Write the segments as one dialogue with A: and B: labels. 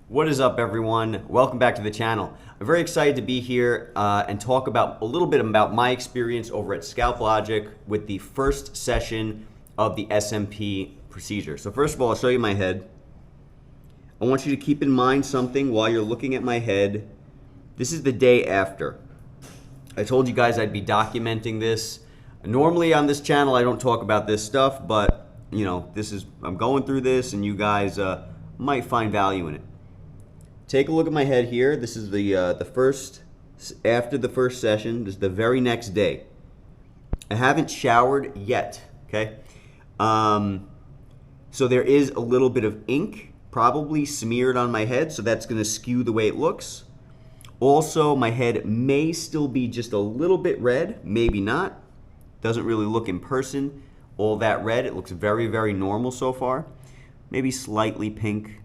A: What is up, everyone? Welcome back to the channel. I'm very excited to be here and talk about a little bit about my experience over at Scalp with the first session of the SMP procedure. So first of all, I'll show you my head. I want you to keep in mind something while you're looking at my head. This is the day after. I told you guys I'd be documenting this. Normally on this channel, I don't talk about this stuff, but you know, I'm going through this and you guys might find value in it. Take a look at my head here. This is after the first session. This is the very next day. I haven't showered yet, okay? So there is a little bit of ink probably smeared on my head, so that's gonna skew the way it looks. Also, my head may still be just a little bit red, maybe not. Doesn't really look in person all that red. It looks very, very normal so far. Maybe slightly pink.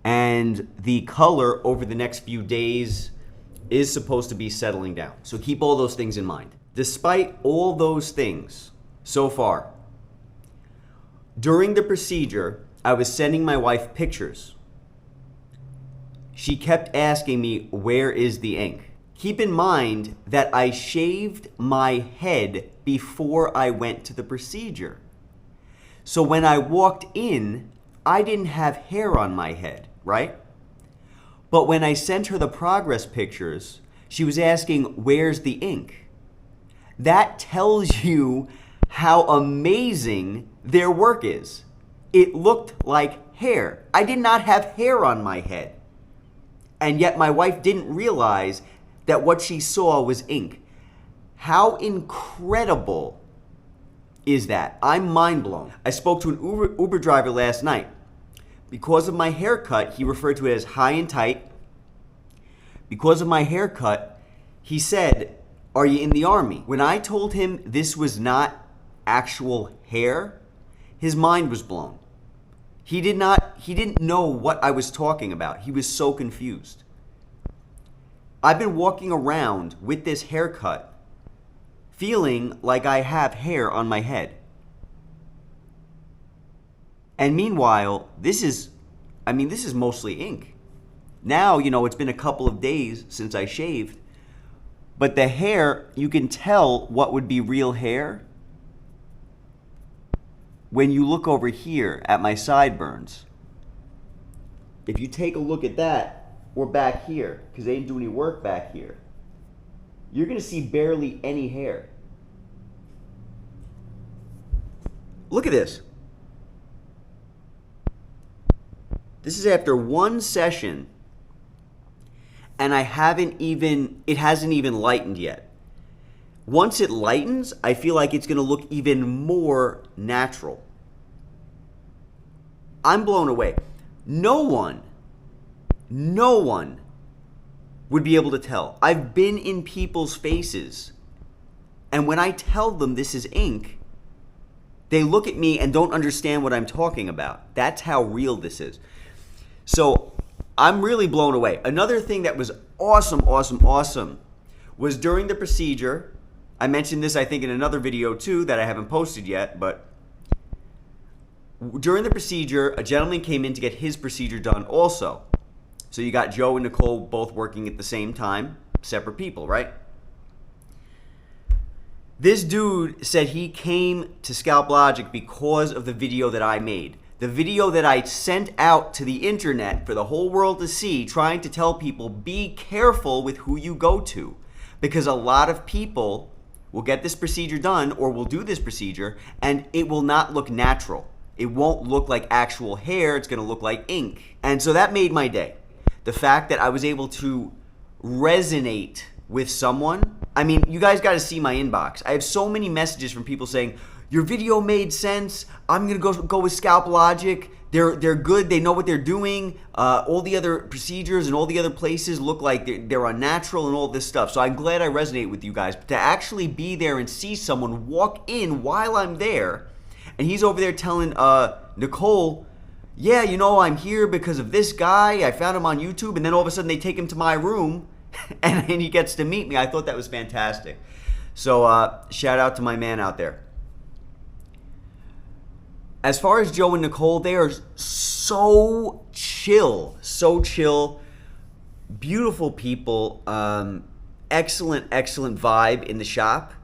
A: And the color over the next few days is supposed to be settling down. So keep all those things in mind. Despite all those things so far, during the procedure, I was sending my wife pictures. She kept asking me, where is the ink? Keep in mind that I shaved my head before I went to the procedure. So when I walked in, I didn't have hair on my head, right? But when I sent her the progress pictures, she was asking, where's the ink? That tells you how amazing their work is. It looked like hair. I did not have hair on my head. And yet my wife didn't realize that what she saw was ink. How incredible is that? I'm mind blown. I spoke to an Uber driver last night. Because of my haircut, he referred to it as high and tight. Because of my haircut, he said, are you in the Army? When I told him this was not actual hair, his mind was blown. He didn't know what I was talking about. He was so confused. I've been walking around with this haircut, feeling like I have hair on my head. And meanwhile, this is mostly ink. Now, you know, it's been a couple of days since I shaved, but the hair, you can tell what would be real hair when you look over here at my sideburns. If you take a look at that, or back here, because they didn't do any work back here, you're gonna see barely any hair. Look at this. This is after one session, and it hasn't even lightened yet. Once it lightens, I feel like it's gonna look even more natural. I'm blown away. No one would be able to tell. I've been in people's faces, and when I tell them this is ink, they look at me and don't understand what I'm talking about. That's how real this is. So I'm really blown away. Another thing that was awesome was during the procedure. I mentioned this, I think, in another video too that I haven't posted yet, but during the procedure, a gentleman came in to get his procedure done also. So you got Joe and Nicole both working at the same time, separate people, right? This dude said he came to Scalp because of the video that I made. The video that I sent out to the internet for the whole world to see, trying to tell people, be careful with who you go to. Because a lot of people will get this procedure done or will do this procedure and it will not look natural. It won't look like actual hair, it's gonna look like ink. And so that made my day. The fact that I was able to resonate with someone. I mean, you guys gotta see my inbox. I have so many messages from people saying, your video made sense. I'm gonna go with Scalp They're good. They know what they're doing. All the other procedures and all the other places look like they're unnatural and all this stuff. So I'm glad I resonate with you guys. But to actually be there and see someone walk in while I'm there, and he's over there telling Nicole, yeah, you know, I'm here because of this guy. I found him on YouTube, and then all of a sudden they take him to my room, and he gets to meet me. I thought that was fantastic. So shout out to my man out there. As far as Joe and Nicole, they are so chill, so chill. Beautiful people. Excellent vibe in the shop.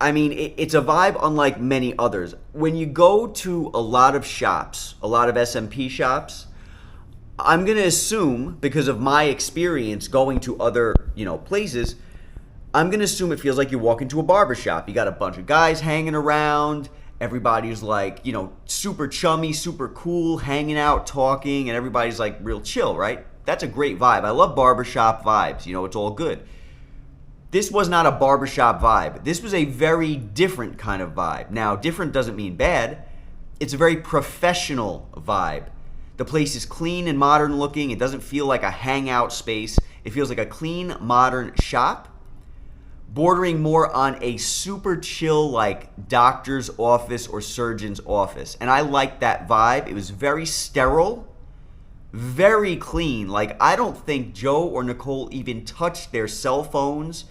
A: I mean, it's a vibe unlike many others. When you go to a lot of shops, a lot of SMP shops, I'm going to assume, because of my experience going to other, places, I'm going to assume it feels like you walk into a barber shop. You got a bunch of guys hanging around. Everybody's like, super chummy, super cool, hanging out, talking, and everybody's like real chill, right? That's a great vibe. I love barbershop vibes. It's all good. This was not a barbershop vibe. This was a very different kind of vibe. Now, different doesn't mean bad. It's a very professional vibe. The place is clean and modern looking. It doesn't feel like a hangout space. It feels like a clean, modern shop, bordering more on a super chill, like doctor's office or surgeon's office. And I liked that vibe. It was very sterile, very clean. Like, I don't think Joe or Nicole even touched their cell phones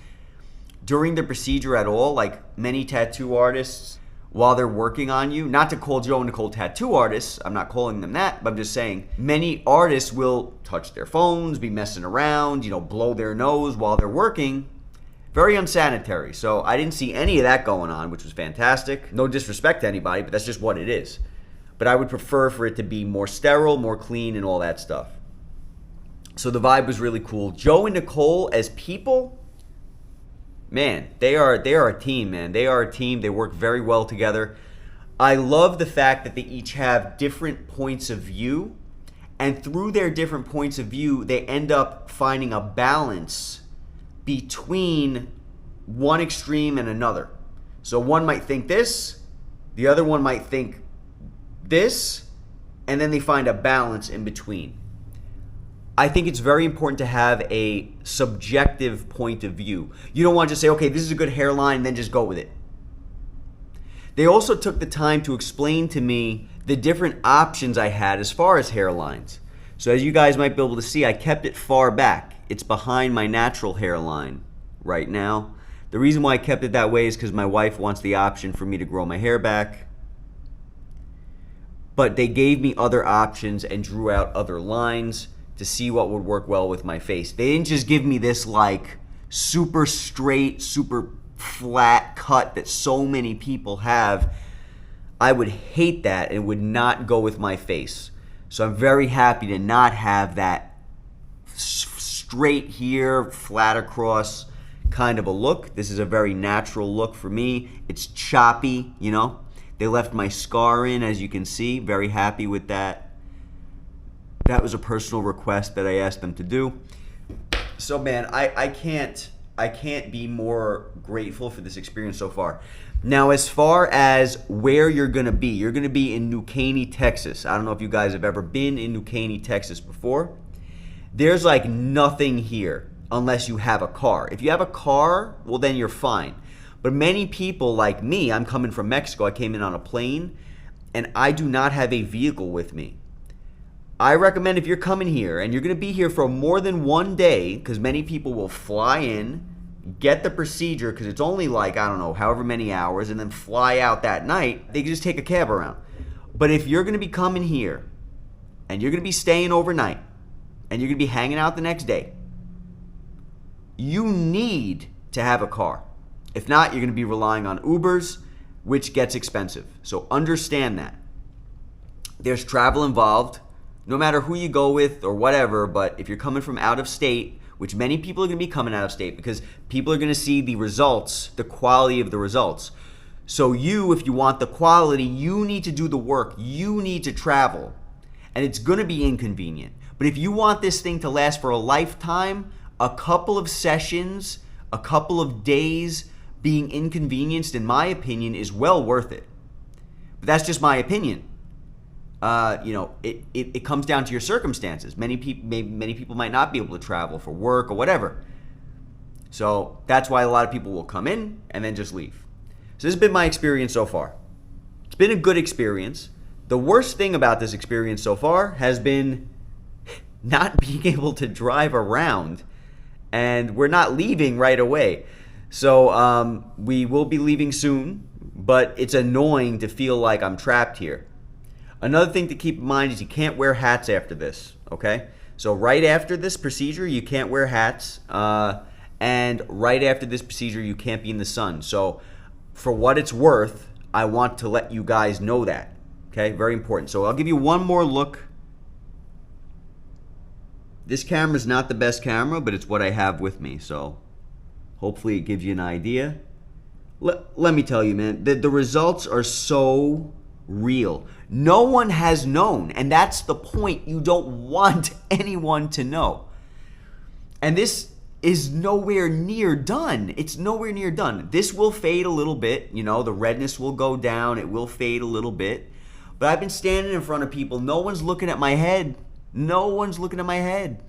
A: during the procedure at all, like many tattoo artists while they're working on you. Not to call Joe and Nicole tattoo artists, I'm not calling them that, but I'm just saying many artists will touch their phones, be messing around, blow their nose while they're working. Very unsanitary. So I didn't see any of that going on, which was fantastic. No disrespect to anybody, but that's just what it is. But I would prefer for it to be more sterile, more clean, and all that stuff. So the vibe was really cool. Joe and Nicole as people, man, they are a team, man. They are a team. They work very well together. I love the fact that they each have different points of view, and through their different points of view, they end up finding a balance between one extreme and another. So one might think this, the other one might think this, and then they find a balance in between. I think it's very important to have a subjective point of view. You don't want to just say, okay, this is a good hairline, and then just go with it. They also took the time to explain to me the different options I had as far as hairlines. So as you guys might be able to see, I kept it far back. It's behind my natural hairline right now. The reason why I kept it that way is because my wife wants the option for me to grow my hair back. But they gave me other options and drew out other lines to see what would work well with my face. They didn't just give me this like super straight, super flat cut that so many people have. I would hate that and would not go with my face. So I'm very happy to not have that straight here, flat across kind of a look. This is a very natural look for me. It's choppy, They left my scar in, as you can see. Very happy with that. That was a personal request that I asked them to do. So man, I can't be more grateful for this experience so far. Now, as far as where you're going to be in New Caney, Texas. I don't know if you guys have ever been in New Caney, Texas before. There's like nothing here unless you have a car. If you have a car, well then you're fine. But many people like me, I'm coming from Mexico, I came in on a plane, and I do not have a vehicle with me. I recommend if you're coming here and you're going to be here for more than one day, because many people will fly in, get the procedure, because it's only like, I don't know, however many hours, and then fly out that night, they can just take a cab around. But if you're going to be coming here and you're going to be staying overnight and you're going to be hanging out the next day, you need to have a car. If not, you're going to be relying on Ubers, which gets expensive. So understand that. There's travel involved, no matter who you go with or whatever, but if you're coming from out of state, which many people are going to be coming out of state because people are going to see the results, the quality of the results. So if you want the quality, you need to do the work. You need to travel. And it's going to be inconvenient. But if you want this thing to last for a lifetime, a couple of sessions, a couple of days being inconvenienced, in my opinion, is well worth it. But that's just my opinion. It comes down to your circumstances. Many people might not be able to travel for work or whatever. So that's why a lot of people will come in and then just leave. So this has been my experience so far. It's been a good experience. The worst thing about this experience so far has been not being able to drive around, and we're not leaving right away. So we will be leaving soon, but it's annoying to feel like I'm trapped here. Another thing to keep in mind is you can't wear hats after this, okay? So right after this procedure, you can't wear hats, and right after this procedure, you can't be in the sun. So for what it's worth, I want to let you guys know that, okay? Very important. So I'll give you one more look. This camera is not the best camera, but it's what I have with me, so hopefully it gives you an idea. Let me tell you, man, the results are so real. No one has known, and that's the point. You don't want anyone to know. And this is nowhere near done. It's nowhere near done. This will fade a little bit, you know, the redness will go down, it will fade a little bit. But I've been standing in front of people, no one's looking at my head. No one's looking at my head.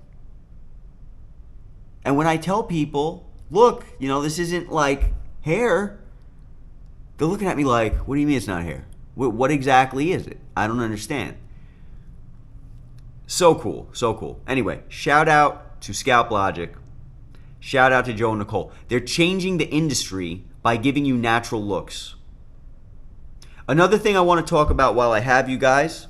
A: And when I tell people, look, you know, this isn't like hair, they're looking at me like, what do you mean it's not hair? What exactly is it? I don't understand. So cool, so cool. Anyway, shout out to Scalp Logic. Shout out to Joe and Nicole. They're changing the industry by giving you natural looks. Another thing I want to talk about while I have you guys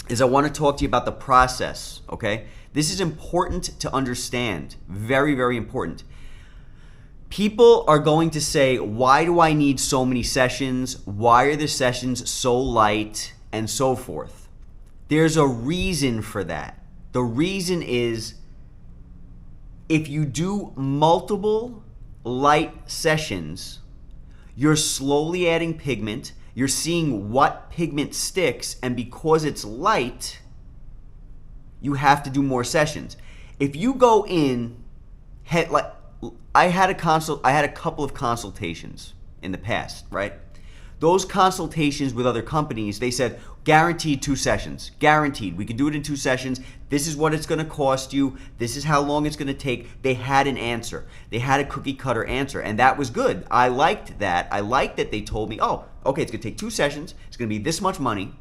A: is I want to talk to you about the process, okay? This is important to understand. Very, very important. People are going to say, why do I need so many sessions? Why are the sessions so light? And so forth. There's a reason for that. The reason is if you do multiple light sessions, you're slowly adding pigment, you're seeing what pigment sticks, and because it's light, you have to do more sessions. If you go in, like I had a couple of consultations in the past, right? Those consultations with other companies, they said, guaranteed 2 sessions, guaranteed. We can do it in 2 sessions. This is what it's going to cost you. This is how long it's going to take. They had an answer. They had a cookie cutter answer, and that was good. I liked that. I liked that they told me, oh, okay, it's going to take 2 sessions. It's going to be this much money.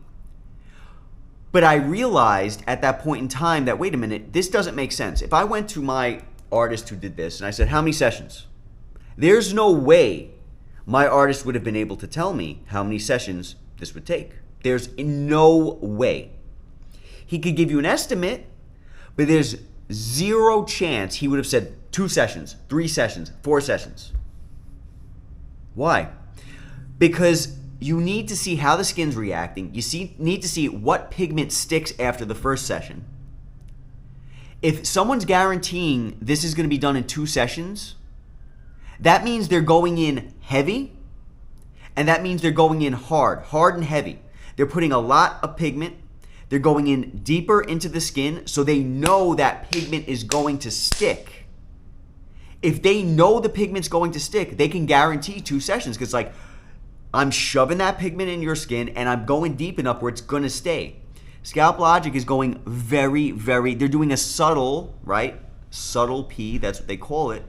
A: But I realized at that point in time that, wait a minute, this doesn't make sense. If I went to my artist who did this and I said, how many sessions? There's no way my artist would have been able to tell me how many sessions this would take. There's no way. He could give you an estimate, but there's 0 chance he would have said 2 sessions, 3 sessions, 4 sessions. Why? Because you need to see how the skin's reacting. You need to see what pigment sticks after the first session. If someone's guaranteeing this is going to be done in 2 sessions, that means they're going in heavy, and that means they're going in hard and heavy. They're putting a lot of pigment. They're going in deeper into the skin, so they know that pigment is going to stick. If they know the pigment's going to stick, they can guarantee 2 sessions, because like, I'm shoving that pigment in your skin, and I'm going deep enough where it's going to stay. Scalp Logic is going very, they're doing a subtle, right? Subtle P, that's what they call it.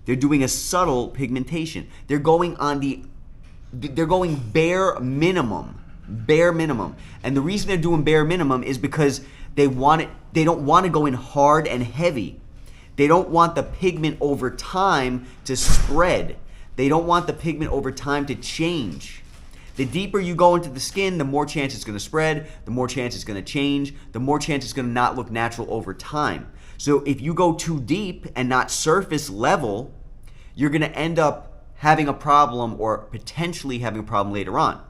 A: They're doing a subtle pigmentation. They're going bare minimum. And the reason they're doing bare minimum is because they don't want to go in hard and heavy. They don't want the pigment over time to spread. They don't want the pigment over time to change. The deeper you go into the skin, the more chance it's going to spread, the more chance it's going to change, the more chance it's going to not look natural over time. So if you go too deep and not surface level, you're going to end up having a problem or potentially having a problem later on.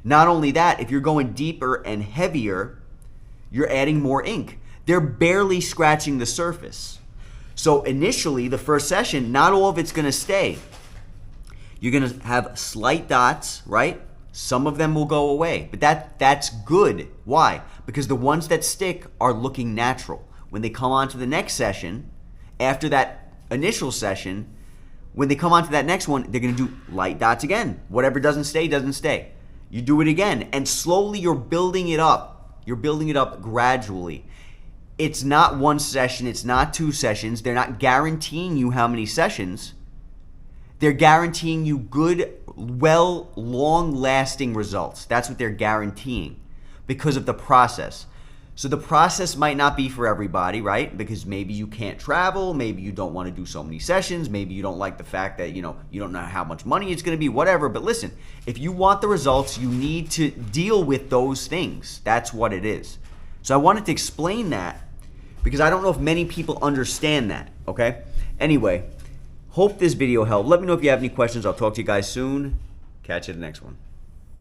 A: Not only that, if you're going deeper and heavier, you're adding more ink. They're barely scratching the surface. So initially, the first session, not all of it's going to stay. You're going to have slight dots, right? Some of them will go away, but that's good. Why? Because the ones that stick are looking natural. When they come on to the next session, after that initial session, when they come on to that next one, they're going to do light dots again. Whatever doesn't stay, doesn't stay. You do it again, and slowly you're building it up. You're building it up gradually. It's not 1 session. It's not 2 sessions. They're not guaranteeing you how many sessions. They're guaranteeing you good, long-lasting results. That's what they're guaranteeing because of the process. So the process might not be for everybody, right? Because maybe you can't travel, maybe you don't want to do so many sessions, maybe you don't like the fact that, you don't know how much money it's going to be, whatever. But listen, if you want the results, you need to deal with those things. That's what it is. So I wanted to explain that because I don't know if many people understand that, okay? Anyway, hope this video helped. Let me know if you have any questions. I'll talk to you guys soon. Catch you in the next one.